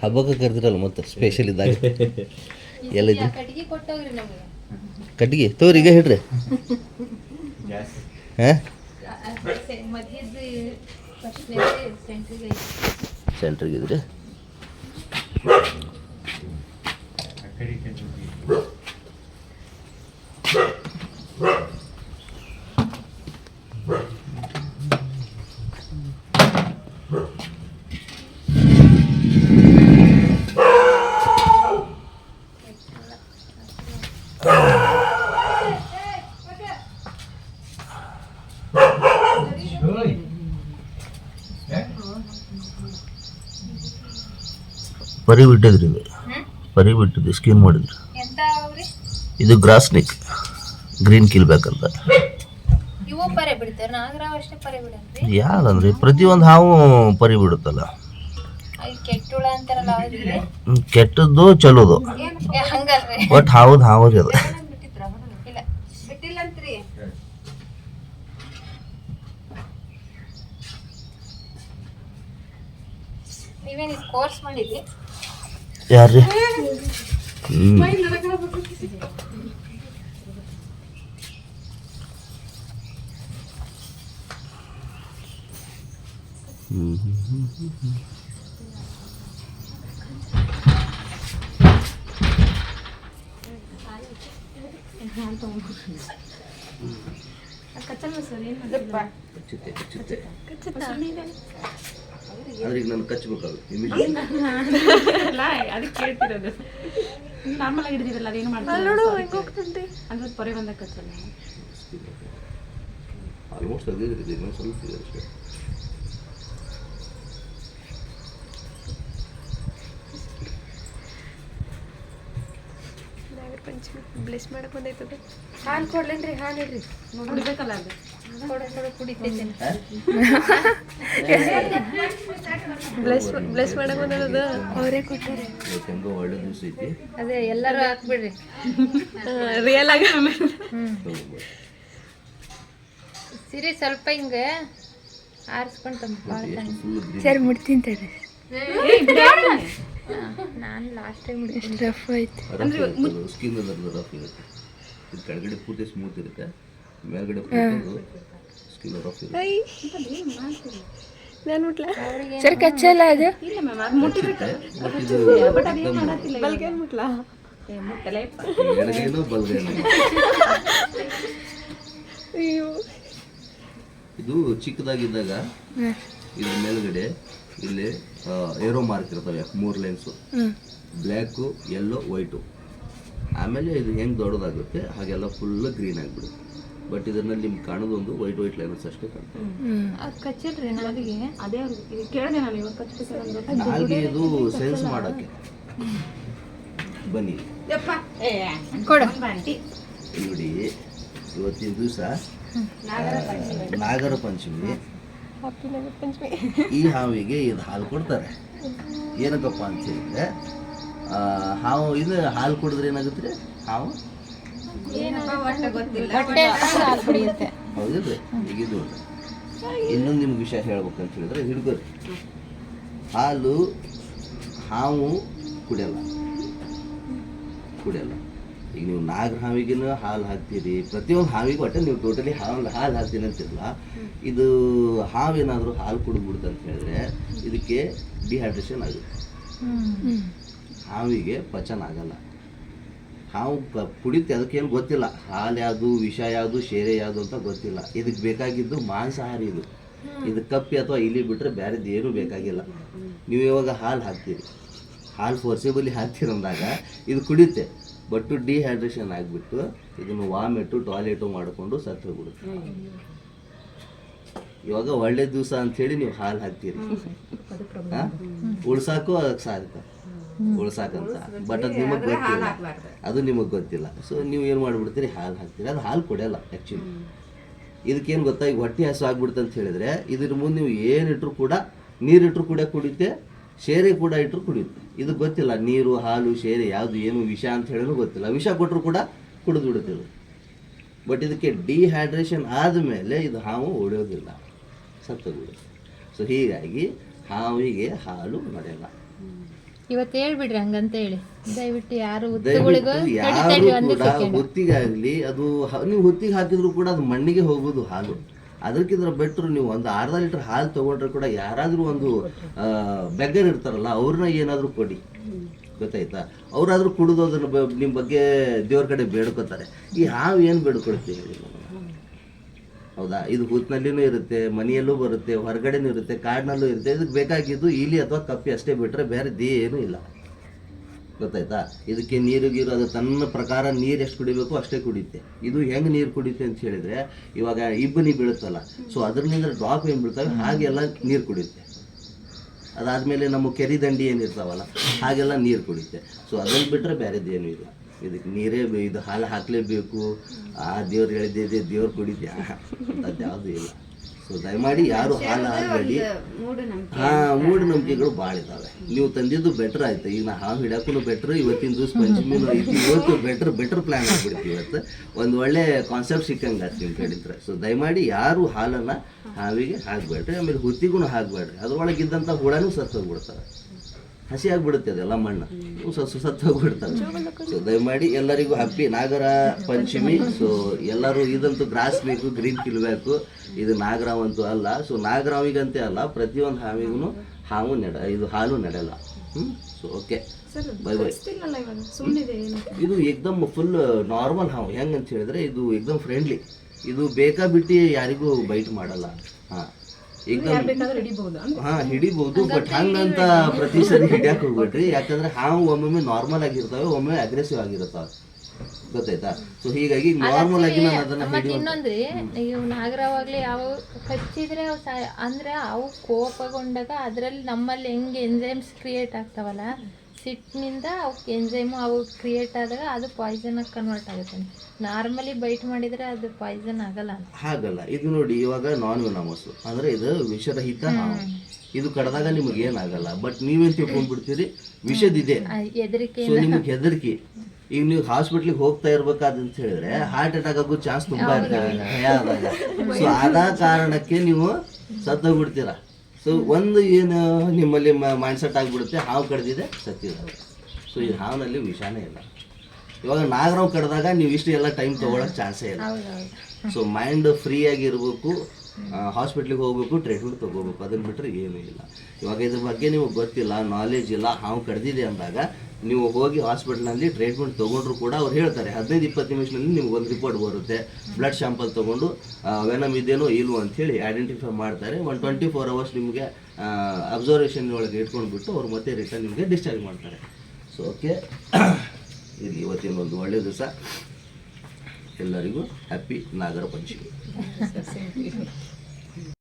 ಹಬ್ಬಕ್ಕೆ ಕರೆದಿರಲ್ಲ ಮತ್ತೆ ಸ್ಪೆಷಲ್ ಇದ್ದಾಗ ಎಲ್ಲಿದ್ರಿ ಕಟ್ಟಿಗೆ ತೋರಿ ಈಗ ಹೇಳ್ರಿ ಹಾಂ ಸೆಂಟ್ರಿಗಿದ್ರಿ ಪರಿ ಬಿಟ್ಟಿದ್ರಿ ಇದು ಪರಿ ಬಿಟ್ಟಿದ್ರಿ ಸ್ಕೀಮ್ ಮಾಡಿದ್ರಿ ಇದು ಗ್ರಾಸ್ ನೆಕ್ ಗ್ರೀನ್ ಕಿಲ್ಬೇಕಂತ ಯಾವ್ದಂದ್ರಿ ಪ್ರತಿಯೊಂದು ಹಾವು ಪರಿ ಬಿಡುತ್ತಲ್ಲ ಕೆಟ್ಟದ್ದು ಚಲೋದು ಬಟ್ ಹಾವು ರೀ ಅದು ಯಾರ್ರಿ ಆದ್ರೆ ಈಗ ನಾನು ಕಚ್ಚಬೇಕಾಗುತ್ತೆ ಅದಕ್ಕೆ ಕೇಳ್ತಿರೋದು ನಾರ್ಮಲ್ ಆಗಿ ಹಿಡಿದಿರಲ್ಲ ಅದೇನು ಮಾಡ್ತಾರೆ ಅಂದ್ರೆ ಪೊರೆ ಬಂದ ಕಚ್ಚಲ್ಲ ಆಲ್ಮೋಸ್ಟ್ ಅದೇ ಇದೆ ಇನ್ನೊಂದು ಸ್ವಲ್ಪ ಇದೆ ಅಷ್ಟೇ ಬ್ಲೆಸ್ ಮಾಡಕ್ ಬಂದೈತದ ಹಾಲು ಕೊಡ್ಲೇನ್ರಿ ಹಾಲು ಇಡ್ರಿ ಕುಡಿಬೇಕಲ್ಲ ಅದು ಕುಡಿತೈತೇನೆ ಬ್ಲೆಸ್ ಮಾಡಕ್ ಬಂದದ ಅವರೇ ಕೊಟ್ಟಾರೆ ಹೆಂಗೋ ಒಳ್ಳೆ ದಿವಸ ಐತಿ ಅದೇ ಎಲ್ಲರೂ ಹಾಕ್ಬಿಡ್ರಿ ರಿಯಲ್ ಆಗಿ ಸಿರಿ ಸ್ವಲ್ಪ ಹಿಂಗ ಆರಿಸ್ಕೊಂತ ಸರಿ ಮುಡ್ತಿಂತಾರೆ ನಾನು ಲಾಸ್ಟ್ ಟೈಮ್ ರಫ್ ಆಯ್ತು ಸ್ಕಿನ್ ರಫ್ ಇರುತ್ತೆ ಇದು ಕೆಳಗಡೆ ಪೂರ್ತಿ ಸ್ಮೂತ್ ಇರುತ್ತೆ ಮೇಲ್ಗಡೆ ಸ್ಕಿನ್ ರಫ್ ಇರುತ್ತೆ ನಾನು ಮುಟ್ಲ ಸರಿ ಕಚ್ಚಲ್ಲ ಅದು ಬಲ್ಗೇನು ಮುಟ್ಲ ಎಡಗೈನೋ ಬಲ್ಗೈನೋ ಅಯ್ಯೋ ಇದು ಚಿಕ್ಕದಾಗಿದ್ದಾಗ ಇದ್ರ ಮೇಲ್ಗಡೆ ಇಲ್ಲಿ ಏರೋ ಮಾರ್ಕ್ ಇರ್ತವೆ 3 ಲೈನ್ಸು ಬ್ಲ್ಯಾಕು ಯೆಲ್ಲೋ ವೈಟು ಆಮೇಲೆ ಇದು ಹೆಂಗೆ ದೊಡ್ಡದಾಗುತ್ತೆ ಹಾಗೆಲ್ಲ ಫುಲ್ ಗ್ರೀನ್ ಆಗಿಬಿಡುತ್ತೆ ಬಟ್ ಇದರಲ್ಲಿ ನಿಮ್ಗೆ ಕಾಣೋದೊಂದು ವೈಟ್ ಲೈನ್ಸ್ ಅಷ್ಟೇ ಕಚ್ಚಿಲ್ರಿ ನಾಲಿಗೆ ಅದೇ ಕೇಳಿದೆ ನಾನು ಇವಾಗ ಕಚ್ಚಬೇಕು ನಾಲ್ಗೆ ಇದು ಸೆನ್ಸ್ ಮಾಡೋಕ್ಕೆ ಬನ್ನಿ ಕೊಡು ನೋಡಿ ಇವತ್ತಿನ ದಿವಸ ನಾಗರ ಪಂಚಮಿ ಈ ಹಾವಿಗೆ ಇದು ಹಾಲು ಕೊಡ್ತಾರೆ ಏನಕ್ಕಪ್ಪ ಅಂತ ಹೇಳಿದ್ರೆ ಹಾವು ಇದು ಹಾಲು ಕುಡಿದ್ರೆ ಏನಾಗುತ್ತೆ ರೀ ಹಾವು ಹೌದಿಲ್ರಿ ಈಗಿದ್ದು ಇನ್ನೊಂದು ನಿಮ್ಗೆ ವಿಷಯ ಹೇಳ್ಬೇಕಂತ ಹೇಳಿದ್ರೆ ಹಿಡ್ಕೋರಿ ಹಾವು ಕುಡಿಯಲ್ಲ ಈಗ ನೀವು ನಾಗರ ಹಾವಿಗೂ ಹಾಲು ಹಾಕ್ತೀರಿ ಪ್ರತಿಯೊಂದು ಹಾವಿಗೂ ಒಟ್ಟೆ ನೀವು ಟೋಟಲಿ ಹಾಲು ಹಾಕ್ತೀನಿ ಅಂತಿರಲ್ಲ ಇದು ಹಾವೇನಾದರೂ ಹಾಲು ಕುಡಿದ್ಬಿಡುತ್ತೆ ಅಂತ ಹೇಳಿದ್ರೆ ಇದಕ್ಕೆ ಡಿಹೈಡ್ರೇಷನ್ ಆಗುತ್ತೆ ಹಾವಿಗೆ ಪಚನ ಆಗಲ್ಲ ಹಾವು ಕುಡಿತೆ ಅದಕ್ಕೇನು ಗೊತ್ತಿಲ್ಲ ಹಾಲು ಯಾವುದು ವಿಷ ಯಾವುದು ಶೇರೆ ಯಾವುದು ಅಂತ ಗೊತ್ತಿಲ್ಲ ಇದಕ್ಕೆ ಬೇಕಾಗಿದ್ದು ಮಾಂಸಾಹಾರಿ ಇದು ಕಪ್ಪಿ ಅಥವಾ ಇಲಿ ಬಿಟ್ಟರೆ ಬೇರೆದು ಏನೂ ಬೇಕಾಗಿಲ್ಲ ನೀವು ಇವಾಗ ಹಾಲು ಹಾಕ್ತೀರಿ ಹಾಲು ಫೋರ್ಸೇಬಲಿ ಹಾಕ್ತೀರಂದಾಗ ಇದು ಕುಡಿಯುತ್ತೆ ಬಟ್ ಡಿಹೈಡ್ರೇಷನ್ ಆಗಿಬಿಟ್ಟು ಇದನ್ನು ವಾಮಿಟು ಟಾಯ್ಲೆಟು ಮಾಡಿಕೊಂಡು ಸತ್ತು ಹೋಗ್ಬಿಡುತ್ತೆ ಇವಾಗ ಒಳ್ಳೆ ದಿವಸ ಅಂಥೇಳಿ ನೀವು ಹಾಲು ಹಾಕ್ತೀರಿ ಉಳ್ಸಾಕು ಅದಕ್ಕೆ ಸಾಧ್ಯ ಉಳ್ಸಾಕಂತ ಬಟ್ ಅದು ನಿಮಗೆ ಗೊತ್ತಿಲ್ಲ ಸೊ ನೀವು ಏನು ಮಾಡಿಬಿಡ್ತೀರಿ ಹಾಲು ಹಾಕ್ತೀರಿ ಅದು ಹಾಲು ಕೊಡಲ್ಲ ಆ್ಯಕ್ಚುಲಿ ಇದಕ್ಕೇನು ಗೊತ್ತಾ ಈಗ ಹೊಟ್ಟೆ ಹಸು ಆಗ್ಬಿಡುತ್ತೆ ಅಂತ ಹೇಳಿದ್ರೆ ಇದ್ರ ಮುಂದೆ ನೀವು ಏನಿಟ್ರು ಕೂಡ ನೀರಿಟ್ರು ಕೂಡ ಕುಡಿಯುತ್ತೆ ಶೇರೆ ಕೂಡ ಇಟ್ಟರು ಕುಡಿಯುತ್ತೆ ಇದು ಗೊತ್ತಿಲ್ಲ ನೀರು ಹಾಲು ಶೇರೆ ಯಾವುದು ಏನು ವಿಷ ಅಂತ ಹೇಳಿದ್ರು ಗೊತ್ತಿಲ್ಲ ವಿಷ ಕೊಟ್ಟರು ಕೂಡ ಕುಡಿದು ಬಿಡುತ್ತಿಲ್ಲ ಬಟ್ ಇದಕ್ಕೆ ಡಿಹೈಡ್ರೇಷನ್ ಆದಮೇಲೆ ಇದು ಹಾವು ಹೊಡೆಯೋದಿಲ್ಲ ಸತ್ತೋಗ್ಬಿಡುತ್ತೆ ಸೊ ಹೀಗಾಗಿ ಹಾವಿಗೆ ಹಾಲು ನಡೆಯಲ್ಲ. ಇವತ್ತು ಹೇಳ್ಬಿಡ್ರಿ ಹಂಗಂತ ಹೇಳಿ ದಯವಿಟ್ಟು ಯಾರು ದಯವಿಟ್ಟು ಯಾರು ಕೂಡ ಹೊತ್ತಿಗಾಗ್ಲಿ ಅದು ನೀವು ಹೊತ್ತಿಗೆ ಹಾಕಿದ್ರು ಕೂಡ ಅದು ಮಣ್ಣಿಗೆ ಹೋಗೋದು ಹಾಲು. ಅದಕ್ಕಿಂತ ಬೆಟ್ರು ನೀವು ಒಂದು ಅರ್ಧ ಲೀಟರ್ ಹಾಲು ತಗೊಂಡ್ರೆ ಕೂಡ ಯಾರಾದ್ರೂ ಒಂದು ಬೆಗ್ಗರ್ ಇರ್ತಾರಲ್ಲ ಅವ್ರನ್ನ ಏನಾದ್ರೂ ಕೊಡಿ, ಗೊತ್ತಾಯ್ತಾ? ಅವರಾದ್ರೂ ಕುಡಿದು ಅದನ್ನ ನಿಮ್ಮ ಬಗ್ಗೆ ದೇವ್ರ ಕಡೆ ಬೇಡ್ಕೋತಾರೆ. ಈ ಹಾವು ಏನು ಬೇಡ್ಕೊಳ್ತೀವಿ ಹೇಳಿ? ಹೌದಾ? ಇದು ಹುತ್ತಿನಲ್ಲಿನೂ ಇರುತ್ತೆ, ಮನೆಯಲ್ಲೂ ಬರುತ್ತೆ, ಹೊರಗಡೆನೂ ಇರುತ್ತೆ, ಕಾಡಿನಲ್ಲೂ ಇರುತ್ತೆ. ಇದಕ್ಕೆ ಬೇಕಾಗಿದ್ದು ಇಲಿ ಅಥವಾ ಕಪ್ಪಿ ಅಷ್ಟೇ ಬಿಟ್ಟರೆ ಬೇರೆ ಏನೂ ಇಲ್ಲ, ಗೊತ್ತಾಯ್ತಾ? ಇದಕ್ಕೆ ನೀರು ಗೀರು ಅದು ತನ್ನ ಪ್ರಕಾರ ನೀರು ಎಷ್ಟು ಕುಡಿಬೇಕು ಅಷ್ಟೇ ಕುಡಿಯುತ್ತೆ. ಇದು ಹೆಂಗೆ ನೀರು ಕುಡಿಯುತ್ತೆ ಅಂತ ಹೇಳಿದ್ರೆ, ಇವಾಗ ಇಬ್ಬನಿ ಬೀಳುತ್ತಲ್ಲ, ಸೊ ಅದರಿಂದ ಡ್ರಾಪ್ ಏನು ಬೀಳ್ತವೆ ಹಾಗೆಲ್ಲ ನೀರು ಕುಡಿಯುತ್ತೆ. ಅದಾದಮೇಲೆ ನಮ್ಮ ಕೆರೆ ದಂಡಿ ಏನಿರ್ತಾವಲ್ಲ ಹಾಗೆಲ್ಲ ನೀರು ಕುಡಿಯುತ್ತೆ. ಸೊ ಅದನ್ನು ಬಿಟ್ಟರೆ ಬೇರೆದೇನೂ ಇಲ್ಲ. ಇದಕ್ಕೆ ನೀರೇ ಇದು ಹಾಲು ಹಾಕಲೇಬೇಕು, ಆ ದೇವ್ರು ಹೇಳಿದ್ದೆ ದೇವ್ರು ಕುಡಿದ್ಯಾ ಅದು ಯಾವುದೂ ಇಲ್ಲ. ಸೊ ದಯಮಾಡಿ ಯಾರು ಹಾಲು ಹಾಕಬೇಡಿ. ಮೂಢನಂಬಿಕೆಗಳು ಭಾಳ ಇದ್ದಾವೆ. ನೀವು ತಂದಿದ್ದು ಬೆಟ್ರ್ ಆಯ್ತು. ಈಗ ನಾ ಹಾವು ಹಿಡಕ್ಕೂ ಬೆಟ್ರ್, ಇವತ್ತಿನ ದಿವಸ ಪಂಚಮಿನೂ ಐತಿ, ಇವತ್ತು ಬೆಟ್ರ್ ಪ್ಲ್ಯಾನ್ ಆಗ್ಬಿಡ್ತೀವಿ. ಇವತ್ತು ಒಂದು ಒಳ್ಳೆ ಕಾನ್ಸೆಪ್ಟ್ ಸಿಕ್ಕಂಗೆ ಆಗ್ತಿ ಅಂತ ಹೇಳಿದ್ರೆ. ಸೊ ದಯಮಾಡಿ ಯಾರು ಹಾಲನ್ನು ಹಾವಿಗೆ ಹಾಕಬೇಡ್ರಿ, ಆಮೇಲೆ ಹುತ್ತಿಗೂ ಹಾಕಬೇಡ್ರಿ. ಅದರೊಳಗಿದ್ದಂಥ ಹುಳನೂ ಸತ್ತೋಗ್ಬಿಡ್ತಾರೆ, ಹಸಿ ಆಗಿಬಿಡುತ್ತೆ ಅದೆಲ್ಲ ಮಣ್ಣು, ಸತ್ತೋಗ್ಬಿಡ್ತಾರೆ. ಸೊ ದಯಮಾಡಿ ಎಲ್ಲರಿಗೂ ಹ್ಯಾಪಿ ನಾಗರ ಪಂಚಮಿ. ಸೊ ಎಲ್ಲರೂ ಇದಂತೂ ಗ್ರಾಸ್ ಬೇಕು, ಗ್ರೀನ್ ಕಿಲ್ಬೇಕು. ಇದು ನಾಗರಾವಂತೂ ಅಲ್ಲ. ಸೊ ನಾಗರಾವಿಗಂತೆ ಅಲ್ಲ, ಪ್ರತಿಯೊಂದು ಹಾವಿಗೂ ಇದು ಹಾಲು ನಡೆಯಲ್ಲ. So okay, bye bye. ಇದು ಏಕ್ದಮ್ ಫುಲ್ ನಾರ್ಮಲ್ ಹಾವು. ಹೆಂಗಂತ ಹೇಳಿದ್ರೆ ಇದು ಏಕ್ದಮ್ ಫ್ರೆಂಡ್ಲಿ. ಇದು ಬೇಕಾ ಬಿಟ್ಟು ಯಾರಿಗೂ ಬೈಟ್ ಮಾಡಲ್ಲ. ಹಿಡಿಬಹುದು, ಬಟ್ ಹಂಗಂತ ಪ್ರತಿ ಸರಿ ಹಿಡಿಯಕ್ ಹೋಗ್ಬಿಟ್ರಿ. ಯಾಕಂದ್ರೆ ಹಾವು ಒಮ್ಮೊಮ್ಮೆ ನಾರ್ಮಲ್ ಆಗಿರ್ತಾವೆ, ಒಮ್ಮೆ ಅಗ್ರೆಸಿವ್ ಆಗಿರ್ತಾವೆ, ಗೊತ್ತಾಯ್ತಾ? ಸೊ ಹೀಗಾಗಿ ನಾರ್ಮಲ್ ಆಗಿ ನಾನು ಅದನ್ನ ಇನ್ನೊಂದ್ರಿ, ಇವು ನಾಗರವಾಗ್ಲಿ ಯಾವ ಕಚ್ಚಿದ್ರೆ ಅಂದ್ರೆ ಅವು ಕೋಪಗೊಂಡಾಗ ಅದ್ರಲ್ಲಿ ನಮ್ಮಲ್ಲಿ ಹೆಂಗೆ ಎಂಜೈಮ್ಸ್ ಕ್ರಿಯೇಟ್ ಆಗ್ತಾವಲ್ಲ, ಸಿಟ್ಟಿನಿಂದ ಅವಕ್ಕೆ ಎಂಜೈಮು ಅವು ಕ್ರಿಯೇಟ್ ಆದಾಗ ಅದು ಪಾಯ್ಸನ್ ಆಗಿ ಕನ್ವರ್ಟ್ ಆಗುತ್ತೆ. ನಾರ್ಮಲಿ ಬೈಟ್ ಮಾಡಿದ್ರೆ ಅದು ಪಾಯ್ಸನ್ ಆಗಲ್ಲ. ಹಾಗಲ್ಲ. ಇದು ನೋಡಿ, ಇವಾಗ ನಾನ್ ವೆನಮಸ್ ಅಂದ್ರೆ ಇದು ವಿಷರಹಿತ ಹಾವು. ಇದು ಕಡ್ದಾಗ ನಿಮಗೆ ಏನಾಗಲ್ಲ, ಬಟ್ ನೀವೇನ್ ತಿಳ್ಕೊಂಡ್ಬಿಡ್ತೀರಿ ವಿಷದಿದೆ, ಸೊ ನಿಮಗೆ ಹೆದರಿಕೆ. ಈಗ ನೀವು ಹಾಸ್ಪಿಟ್ಲಿಗೆ ಹೋಗ್ತಾ ಇರ್ಬೇಕಾದಂತ ಹೇಳಿದ್ರೆ ಹಾರ್ಟ್ ಅಟ್ಯಾಕ್ ಆಗೋ ಚಾನ್ಸ್ ತುಂಬಾ ಇರ್ತವೆ ಭಯ ಆದಾಗ. ಸೊ ಆದ ಕಾರಣಕ್ಕೆ ನೀವು ಸತ್ತೋಗ್ಬಿಡ್ತೀರಾ. ಸೊ ಒಂದು ಏನು ನಿಮ್ಮಲ್ಲಿ ಮೈಂಡ್ ಸೆಟ್ ಆಗಿಬಿಡುತ್ತೆ, ಹಾವು ಕಡ್ದಿದೆ ಸತ್ತಿದ್ದಾರೆ. ಸೊ ಈ ಹಾವಿನಲ್ಲಿ ವಿಷಾನೇ ಇಲ್ಲ. ಇವಾಗ ನಾಗರಾವ್ ಕಡ್ದಾಗ ನೀವು ಇಷ್ಟು ಎಲ್ಲ ಟೈಮ್ ತೊಗೊಳಕ್ಕೆ ಚಾನ್ಸೇ ಇಲ್ಲ. ಸೊ ಮೈಂಡ್ ಫ್ರೀ ಆಗಿರ್ಬೇಕು, ಹಾಸ್ಪಿಟ್ಲಿಗೆ ಹೋಗ್ಬೇಕು, ಟ್ರೀಟ್ಮೆಂಟ್ ತೊಗೋಬೇಕು. ಅದನ್ನು ಬಿಟ್ಟರೆ ಏನೂ ಇಲ್ಲ. ಇವಾಗ ಇದ್ರ ಬಗ್ಗೆ ನಿಮಗೆ ಗೊತ್ತಿಲ್ಲ, ನಾಲೆಜ್ ಇಲ್ಲ, ಹಾವು ಕಡ್ದಿದೆ ಅಂದಾಗ ನೀವು ಹೋಗಿ ಹಾಸ್ಪಿಟ್ಲ್ನಲ್ಲಿ ಟ್ರೀಟ್ಮೆಂಟ್ ತೊಗೊಂಡ್ರು ಕೂಡ ಅವ್ರು ಹೇಳ್ತಾರೆ 15-20 ನಿಮಿಷದಲ್ಲಿ ನಿಮ್ಗೆ ಒಂದು ರಿಪೋರ್ಟ್ ಬರುತ್ತೆ. ಬ್ಲಡ್ ಸ್ಯಾಂಪಲ್ ತೊಗೊಂಡು ವೆನಮ್ ಇದೇನೋ ಇಲ್ವೋ ಅಂಥೇಳಿ ಐಡೆಂಟಿಫೈ ಮಾಡ್ತಾರೆ. 24 hours ನಿಮಗೆ ಅಬ್ಸರ್ವೇಷನ್ ಒಳಗೆ ಇಟ್ಕೊಂಡ್ಬಿಟ್ಟು ಅವ್ರು ಮತ್ತೆ ರಿಟರ್ನ್ ನಿಮಗೆ ಡಿಸ್ಚಾರ್ಜ್ ಮಾಡ್ತಾರೆ. ಸೊ ಓಕೆ, ಇಲ್ಲಿ ಇವತ್ತಿನ ಒಂದು ಒಳ್ಳೆಯ ದಿವಸ. ಎಲ್ಲರಿಗೂ ಹ್ಯಾಪಿ ನಾಗರ ಪಂಚಮಿ.